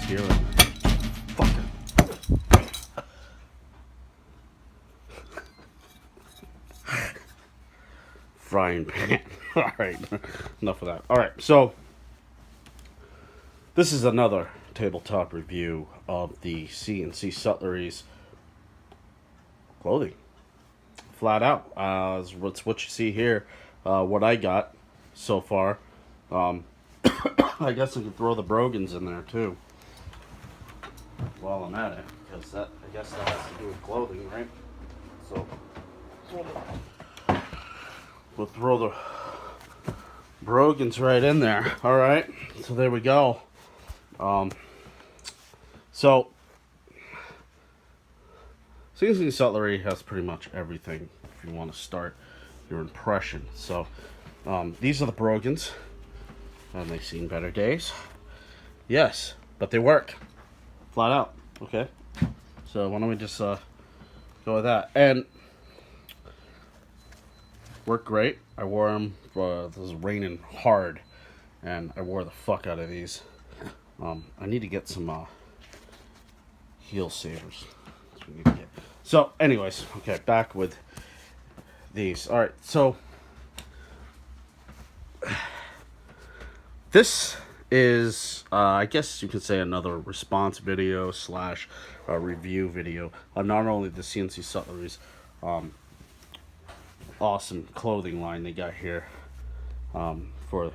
here. Fucker. Frying pan. Alright, enough of that. Alright, so this is another tabletop review of the C&C Sutlery's clothing. Flat out. What's what you see here. What I got so far. I guess I could throw the brogans in there too while I'm at it, because I guess that has to do with clothing, right? So we'll throw the brogans right in there. All right, so there we go. So C&C Sutlery has pretty much everything if you want to start your impression. So these are the brogans, and they've seen better days. Yes, but they work flat out. Okay, so why don't we just go with that? And work great. I wore them. It was raining hard, and I wore the fuck out of these. I need to get some heel savers. That's what we need to get. So, anyways, okay, back with these. All right, so this is, I guess you could say, another response video slash review video of not only the C&C Sutlery's awesome clothing line they got here for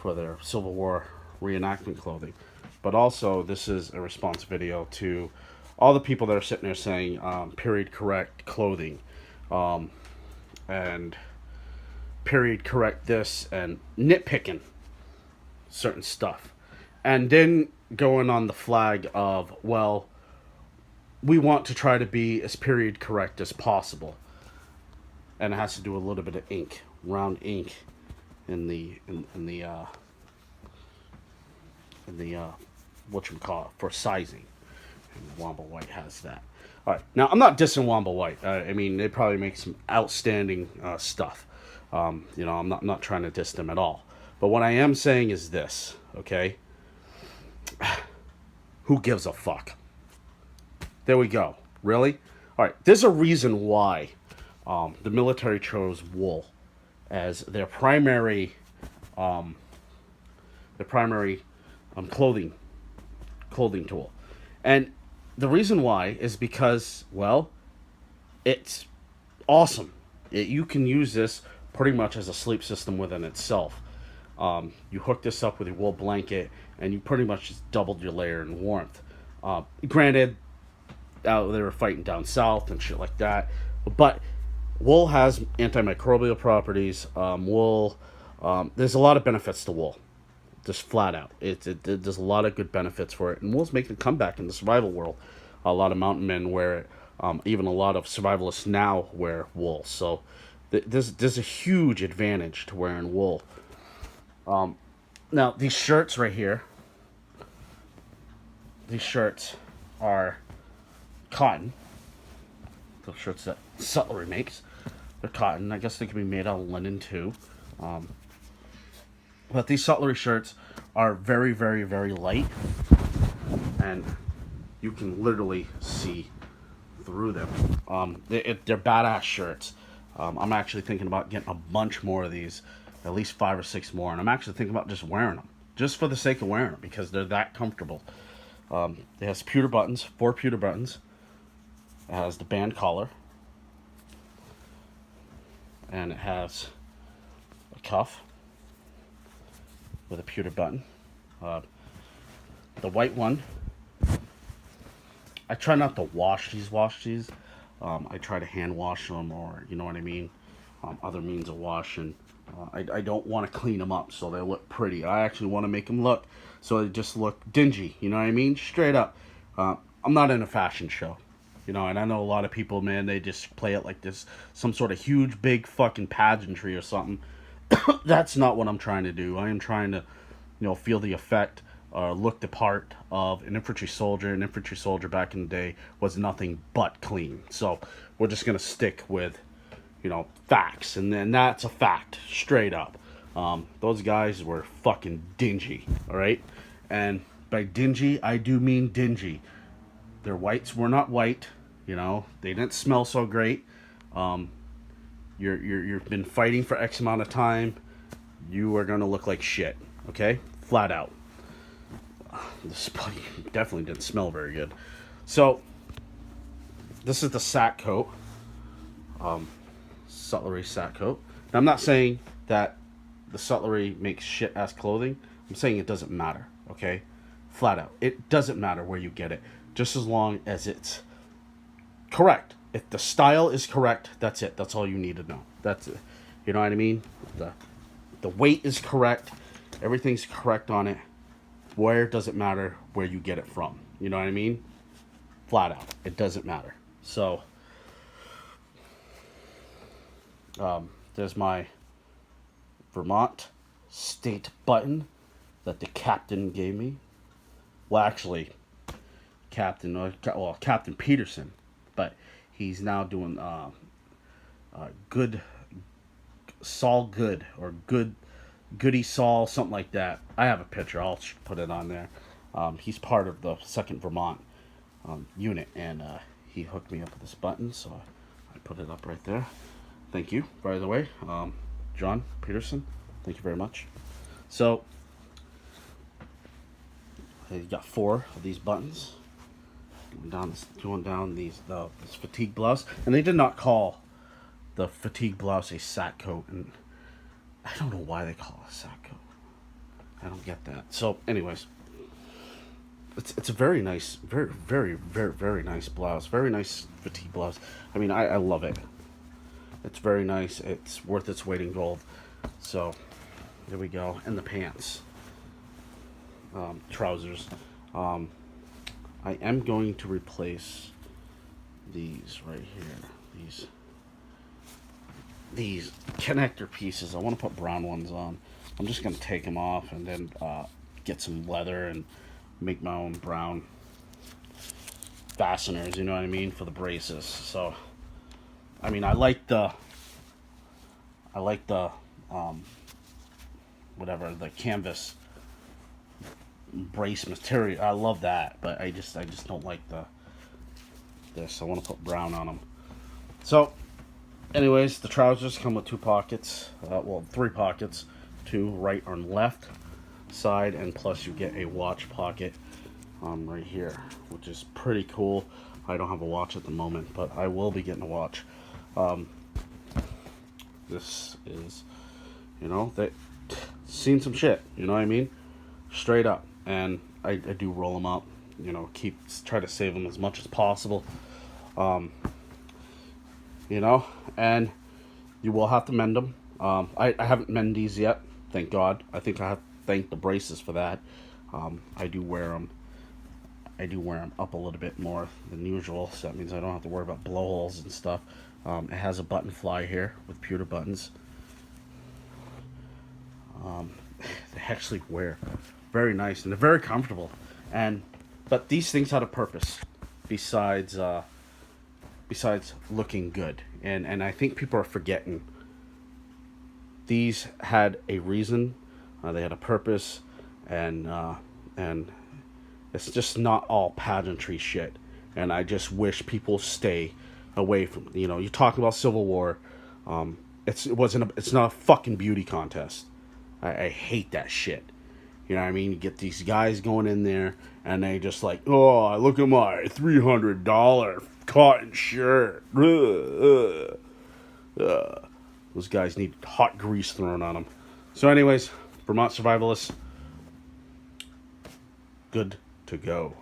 their Civil War reenactment clothing, but also this is a response video to all the people that are sitting there saying period correct clothing and period correct this and nitpicking certain stuff, and then going on the flag of, well, we want to try to be as period correct as possible, and it has to do a little bit of ink, round ink in the whatchamacallit for sizing, and Wamba White has that. All right, now I'm not dissing Wamba White. I mean, they probably make some outstanding stuff. You know, I'm not trying to diss them at all. But what I am saying is this, okay? Who gives a fuck? There we go. Really? All right, there's a reason why the military chose wool as their primary clothing tool. And the reason why is because, well, it's awesome. You can use this pretty much as a sleep system within itself. You hook this up with your wool blanket, and you pretty much just doubled your layer in warmth. Granted, they were fighting down south and shit like that, but wool has antimicrobial properties. There's a lot of benefits to wool, just flat out. There's a lot of good benefits for it, and wool's making a comeback in the survival world. A lot of mountain men wear it. Even a lot of survivalists now wear wool. So there's a huge advantage to wearing wool. Now, these shirts right here, these shirts are cotton. The shirts that Sutlery makes, they're cotton. I guess they can be made out of linen too. But these Sutlery shirts are very, very, very light, and you can literally see through them. They're badass shirts. I'm actually thinking about getting a bunch more of these, at least 5 or 6 more, and I'm actually thinking about just wearing them, just for the sake of wearing them, because they're that comfortable. It has pewter buttons, 4 pewter buttons. It has the band collar, and it has a cuff with a pewter button. The white one, I try not to wash these. I try to hand wash them, or you know what I mean, other means of washing. I don't want to clean them up so they look pretty. I actually want to make them look so they just look dingy. You know what I mean? Straight up. I'm not in a fashion show, you know, and I know a lot of people, man, they just play it like this, some sort of huge, big fucking pageantry or something. That's not what I'm trying to do. I am trying to, you know, feel the effect, look the part of an infantry soldier. An infantry soldier back in the day was nothing but clean. So we're just gonna stick with, you know, facts, and then that's a fact, straight up. Those guys were fucking dingy, all right? And by dingy, I do mean dingy. Their whites were not white. You know, they didn't smell so great. You've been fighting for X amount of time. You are gonna look like shit. Okay, flat out. This definitely didn't smell very good. So this is the sack coat, Sutlery sack coat. Now, I'm not saying that the Sutlery makes shit ass clothing. I'm saying it doesn't matter. Okay, flat out, it doesn't matter where you get it, just as long as it's correct. If the style is correct, that's it. That's all you need to know. That's it. You know what I mean? The weight is correct. Everything's correct on it. Where does it matter where you get it from? You know what I mean? Flat out, it doesn't matter. So, there's my Vermont state button that the captain gave me. Well, actually, Captain Peterson, but he's now doing good Saul Good or Goody Saul, something like that. I have a picture. I'll put it on there. He's part of the 2nd Vermont unit, and he hooked me up with this button, so I put it up right there. Thank you, by the way, John Peterson. Thank you very much. So, I got 4 of these buttons. Going down this fatigue blouse, and they did not call the fatigue blouse a sack coat, and I don't know why they call it a sack coat. I don't get that. So, anyways, it's a very nice, very nice blouse. Very nice fatigue blouse. I mean, I love it. It's very nice. It's worth its weight in gold. So, there we go. And the pants, trousers. I am going to replace these right here. These connector pieces. I want to put brown ones on. I'm just going to take them off and then get some leather and make my own brown fasteners, you know what I mean, for the braces. So, I mean, I like the whatever, the canvas brace material. I love that, but I just don't like this. I want to put brown on them. So, anyways, the trousers come with 2 pockets. 3 pockets, 2 right and left side, and plus you get a watch pocket right here, which is pretty cool. I don't have a watch at the moment, but I will be getting a watch. This is, you know, they seen some shit, you know what I mean, straight up. And I do roll them up, you know, try to save them as much as possible, you know, and you will have to mend them. I haven't mended these yet, thank God. I think I have to thank the braces for that. I do wear them up a little bit more than usual, so that means I don't have to worry about blowholes and stuff. It has a button fly here with pewter buttons. They actually wear very nice, and they're very comfortable. But these things had a purpose besides looking good, and I think people are forgetting. These had a reason. They had a purpose, and it's just not all pageantry shit. And I just wish people stay away from. You know, you're talking about Civil War. It's not a fucking beauty contest. I hate that shit. You know what I mean? You get these guys going in there, and they just like, oh, look at my $300 cotton shirt. Those guys need hot grease thrown on them. So anyways, Vermont Survivalists, good to go.